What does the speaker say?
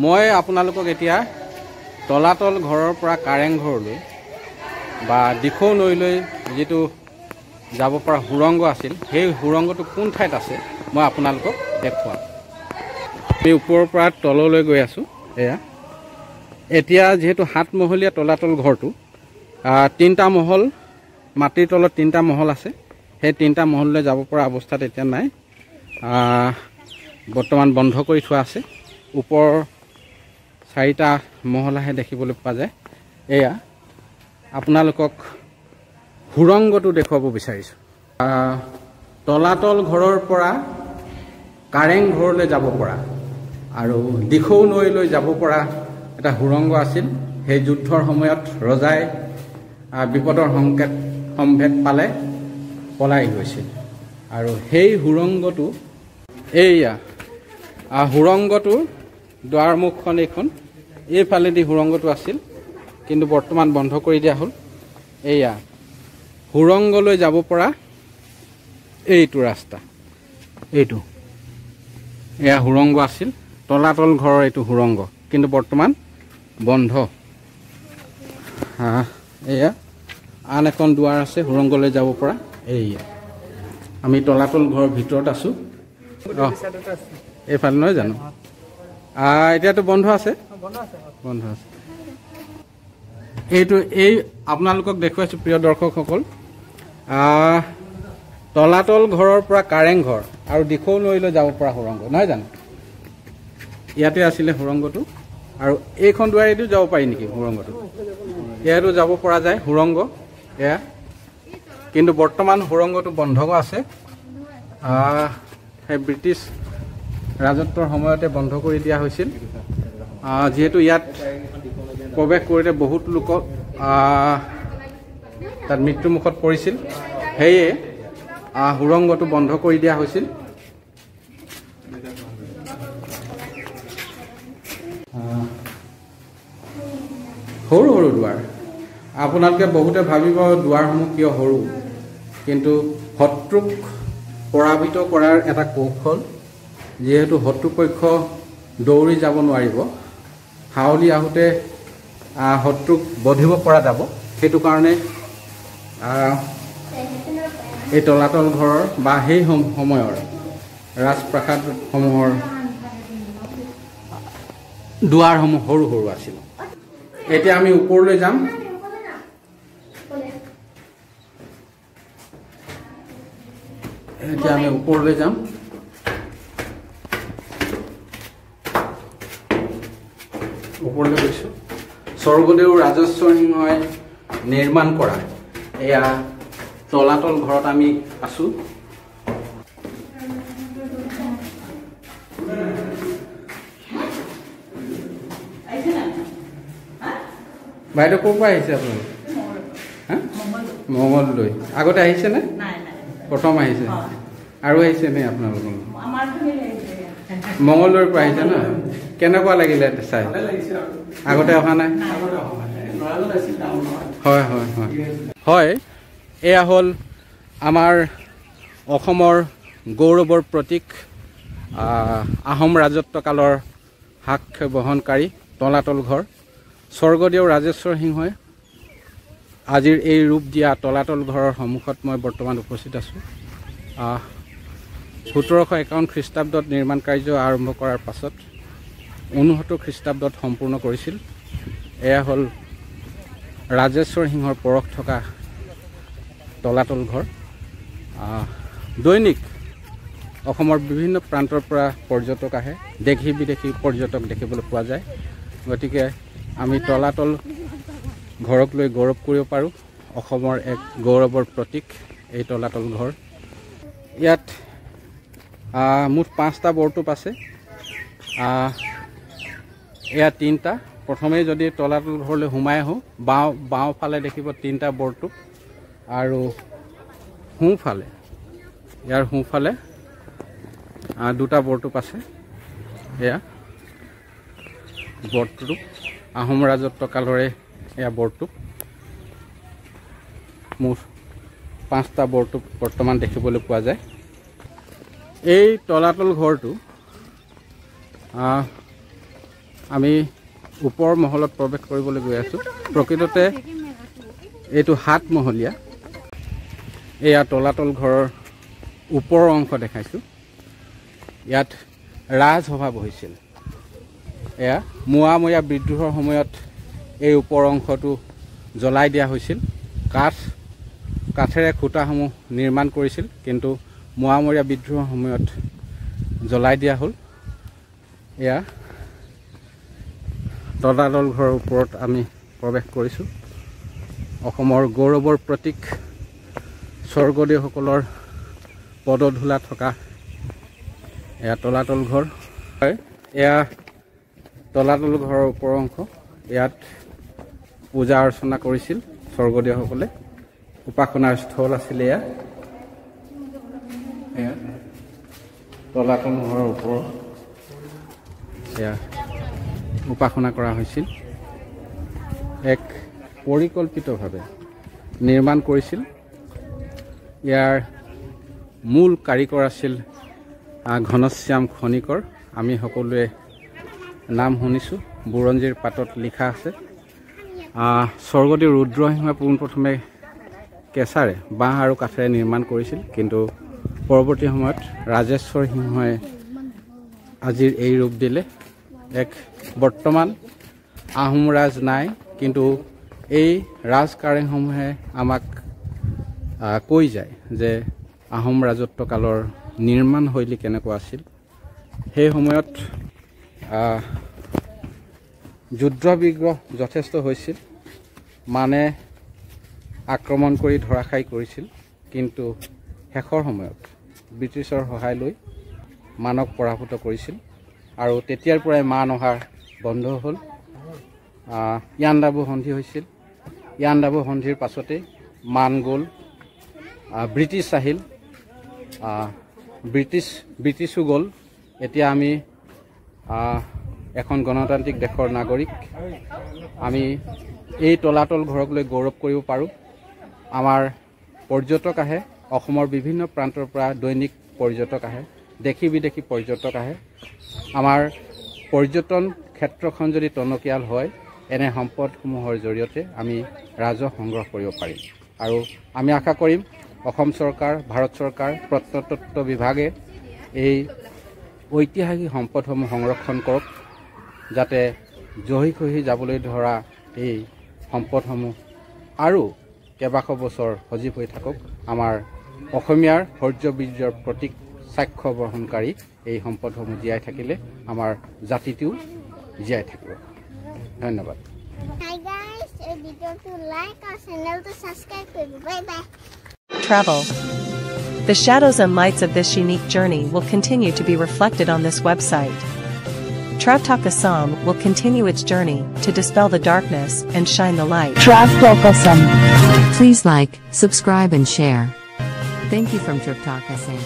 মই আপোনালোকক এতিয়া তলাতল ঘৰৰ পৰা কাৰেং ঘৰলৈ বা দিখৌ নৈলৈ যেটো যাব পৰা হুৰংগ আছিল সেই হুৰংগটো কোন ঠাইত আছে মই আপোনালোকক দেখুৱাম। আমি ওপৰৰ পৰা তললৈ গৈ আছো। এয়া এতিয়া যেহেতু 7 মহলীয়া তলাতল ঘৰটো তিনটা মহল মাটিৰ তলত তিনটা মহল আছে। সেই তিনটা মহললৈ যাব পৰা অৱস্থাত এতিয়া নাই, বৰ্তমান বন্ধ কৰি থোৱা আছে। ওপৰ 4টা মহলাহে দেখিবলৈ পোৱা যায়। এয়া আপোনালোকক হুৰংগটো দেখুৱাব বিচাৰিছো। তলাতল ঘৰৰ পৰা কাৰেং ঘৰলৈ যাব পৰা আৰু দিখৌ নৈলৈ যাব পৰা এটা হুৰংগ আছিল। সেই যুদ্ধৰ সময়ত ৰজাই বিপদৰ সম্ভেদ পালে পলাই গৈছিল আৰু সেই হুৰংগটো এইয়া হুৰংগটোৰ দুৱাৰমুখখন এইখন এইফালেদি হুৰংগটো আছিল, কিন্তু বৰ্তমান বন্ধ কৰি দিয়া হ'ল। এয়া হুৰংগলৈ যাব পৰা এইটো ৰাস্তা, এইটো এয়া হুৰংগ আছিল। তলাতল ঘৰৰ এইটো হুৰংগ, কিন্তু বৰ্তমান বন্ধ। এয়া আন এখন দুৱাৰ আছে হুৰংগলৈ যাব পৰা। এইয়া আমি তলাতল ঘৰৰ ভিতৰত আছো। এইফালে নহয় জানো? এতিয়াতো বন্ধ আছে, বন্ধ আছে। এইটো আপোনালোকক দেখুৱাইছো প্ৰিয় দৰ্শকসকল। তলাতল ঘৰৰ পৰা কাৰেং ঘৰ আৰু দিখৌ নৈলৈ যাব পৰা হুৰংগ নহয় জানো? ইয়াতে আছিলে হুৰংগটো আৰু এইখন দুৱাৰেদি যাব পাৰি নেকি হুৰংগটো? ইয়াতো যাব পৰা যায় হুৰংগ এয়া, কিন্তু বৰ্তমান হুৰংগটো বন্ধ আছে। সেই ব্ৰিটিছ ৰাজত্বৰ সময়তে বন্ধ কৰি দিয়া হৈছিল। যিহেতু ইয়াত প্ৰৱেশ কৰোঁতে বহুত লোক তাত মৃত্যুমুখত পৰিছিল, সেয়ে হুৰংগটো বন্ধ কৰি দিয়া হৈছিল। সৰু সৰু দুৱাৰ। আপোনালোকে বহুতে ভাবিব দুৱাৰসমূহ কিয় সৰু, কিন্তু শত্ৰুক পৰাভূত কৰাৰ এটা কৌশল। যিহেতু শত্ৰুপক্ষ দৌৰি যাব নোৱাৰিব, হাউলি আহোঁতে শত্ৰুক বধিব পৰা যাব, সেইটো কাৰণে এই তলাতল ঘৰৰ বা সেই সময়ৰ ৰাজপ্ৰাসাদসমূহৰ দুৱাৰসমূহ সৰু সৰু আছিল। এতিয়া আমি ওপৰলৈ যাম। ওপৰলৈ গৈছো। স্বৰ্গদেউ ৰাজেশ্বৰ সিংহই নিৰ্মাণ কৰা এয়া তলাতল ঘৰত আমি আছো। বাইদেউ ক'ৰ পৰা আহিছে আপোনালোক? মঙলদৈ। আগতে আহিছে নে? প্ৰথম আহিছে আৰু আহিছে নে আপোনালোক? মঙলদৈৰ পৰা আহিছে ন? কেনেকুৱা লাগিলে চাই? আগতে অহা নাই? হয় হয় হয় হয়। এয়া হ'ল আমাৰ অসমৰ গৌৰৱৰ প্ৰতীক, আহোম ৰাজত্বকালৰ সাক্ষ্য বহনকাৰী তলাতল ঘৰ। স্বৰ্গদেউ ৰাজেশ্বৰ সিংহই আজিৰ এই ৰূপ দিয়া তলাতল ঘৰৰ সন্মুখত মই বৰ্তমান উপস্থিত আছোঁ। 1751 খ্ৰীষ্টাব্দত নিৰ্মাণ কাৰ্য আৰম্ভ কৰাৰ পাছত 69 খ্ৰীষ্টাব্দত সম্পূৰ্ণ কৰিছিল। এয়া হ'ল ৰাজেশ্বৰ সিংহৰ পৰশ থকা তলাতল ঘৰ। দৈনিক অসমৰ বিভিন্ন প্ৰান্তৰ পৰা পৰ্যটক আহে, দেশী বিদেশী পৰ্যটক দেখিবলৈ পোৱা যায়। গতিকে আমি তলাতল ঘৰক লৈ গৌৰৱ কৰিব পাৰোঁ। অসমৰ এক গৌৰৱৰ প্ৰতীক এই তলাতল ঘৰ। ইয়াত মুঠ 5টা বৰটোপ আছে। এয়া 3টা। প্ৰথমেই যদি তলাতল ঘৰলৈ সোমাই আহোঁ, বাওঁফালে দেখিব 3টা বৰটোপ আৰু সোঁফালে ইয়াৰ সোঁফালে 2টা বৰটোপ আছে। এয়া বৰটোপ আহোম ৰাজত্ব কালৰে এয়া বৰটোপ। মুঠ 5টা বৰটোপ বৰ্তমান দেখিবলৈ পোৱা যায়। এই তলাতল ঘৰটো আমি ওপৰ মহলত প্ৰৱেশ কৰিবলৈ গৈ আছোঁ। প্ৰকৃততে এইটো 7 মহলীয়া। এয়া তলাতল ঘৰৰ ওপৰৰ অংশ দেখাইছোঁ। ইয়াত ৰাজসভা বহিছিল। এয়া মোৱামৰীয়া বিদ্ৰোহৰ সময়ত এই ওপৰ অংশটো জ্বলাই দিয়া হৈছিল। কাঠেৰে খুঁটাসমূহ নিৰ্মাণ কৰিছিল, কিন্তু মোৱামৰীয়া বিদ্ৰোহৰ সময়ত জ্বলাই দিয়া হ'ল। এয়া তলাতল ঘৰৰ ওপৰত আমি প্ৰৱেশ কৰিছোঁ। অসমৰ গৌৰৱৰ প্ৰতীক স্বৰ্গদেউসকলৰ পদধূলা থকা এয়া তলাতল ঘৰ হয়। এয়া তলাতল ঘৰৰ ওপৰৰ অংশ। ইয়াত পূজা অৰ্চনা কৰিছিল স্বৰ্গদেউসকলে। উপাসনাৰ স্থল আছিলে এয়া। এয়া তলাতল ঘৰৰ ওপৰত এয়া উপাসনা কৰা হৈছিল। এক পৰিকল্পিতভাৱে নিৰ্মাণ কৰিছিল। ইয়াৰ মূল কাৰিকৰ আছিল ঘনশ্যাম খনিকৰ। আমি সকলোৱে নাম শুনিছোঁ, বুৰঞ্জীৰ পাতত লিখা আছে। স্বৰ্গদেউ ৰুদ্ৰসিংহই পোনপ্ৰথমে কেঁচাৰে বাঁহ আৰু কাঠেৰে নিৰ্মাণ কৰিছিল, কিন্তু পৰৱৰ্তী সময়ত ৰাজেশ্বৰ সিংহই আজিৰ এই ৰূপ দিলে। বৰ্তমান আহোম ৰাজ নাই, কিন্তু এই ৰাজ কাৰেংসমূহে আমাক কৈ যায় যে আহোম ৰাজত্ব কালৰ নিৰ্মাণ শৈলী কেনেকুৱা আছিল। সেই সময়ত যুদ্ধ বিগ্ৰহ যথেষ্ট হৈছিল। মানে আক্ৰমণ কৰি ধৰাশায়ী কৰিছিল, কিন্তু শেষৰ সময়ত ব্ৰিটিছৰ সহায় লৈ মানক পৰাভূত কৰিছিল। আৰু তেতিয়াৰ পৰাই মান অহা বন্ধ হ'ল। ইয়াণ্ডাবু সন্ধি হৈছিল। ইয়াণ্ডাবু সন্ধিৰ পাছতে মান গ'ল। ব্ৰিটিছ আহিল, ব্ৰিটিছো গ'ল। এতিয়া আমি এখন গণতান্ত্ৰিক দেশৰ নাগৰিক। আমি এই তলাতল ঘৰক লৈ গৌৰৱ কৰিব পাৰোঁ। আমাৰ পৰ্যটক আহে, অসমৰ বিভিন্ন প্ৰান্তৰ পৰা দৈনিক পৰ্যটক আহে, দেশী বিদেশী পৰ্যটক আহে। আমাৰ পৰ্যটন ক্ষেত্ৰখন যদি টনকিয়াল হয়, এনে সম্পদসমূহৰ জৰিয়তে আমি ৰাজহ সংগ্ৰহ কৰিব পাৰিম। আৰু আমি আশা কৰিম অসম চৰকাৰ, ভাৰত চৰকাৰ, প্ৰত্নতত্ত্ব বিভাগে এই ঐতিহাসিক সম্পদসমূহ সংৰক্ষণ কৰক, যাতে জহি খহি যাবলৈ ধৰা এই সম্পদসমূহ আৰু কেইবাশ বছৰ সজীৱ হৈ থাকক। আমাৰ অসমীয়াৰ শৌৰ্য বীৰ্যৰ প্ৰতীক সাক্ষ্য বহনকাৰী এই সম্পদসমূহ জীয়াই থাকিলে আমাৰ জাতিটোও জীয়াই থাকিব। ধন্যবাদ। Hi guys, এই ভিডিওটো লাইক আৰু চেনেলটো সাবস্ক্ৰাইব কৰিব। Bye bye. Travel. The shadows and lights of this unique journey will continue to be reflected on this website. Travtalk Assam will continue its journey to dispel the darkness and shine the light. Travtalk Assam. Please like, subscribe and share. Thank you from Travtalk Assam.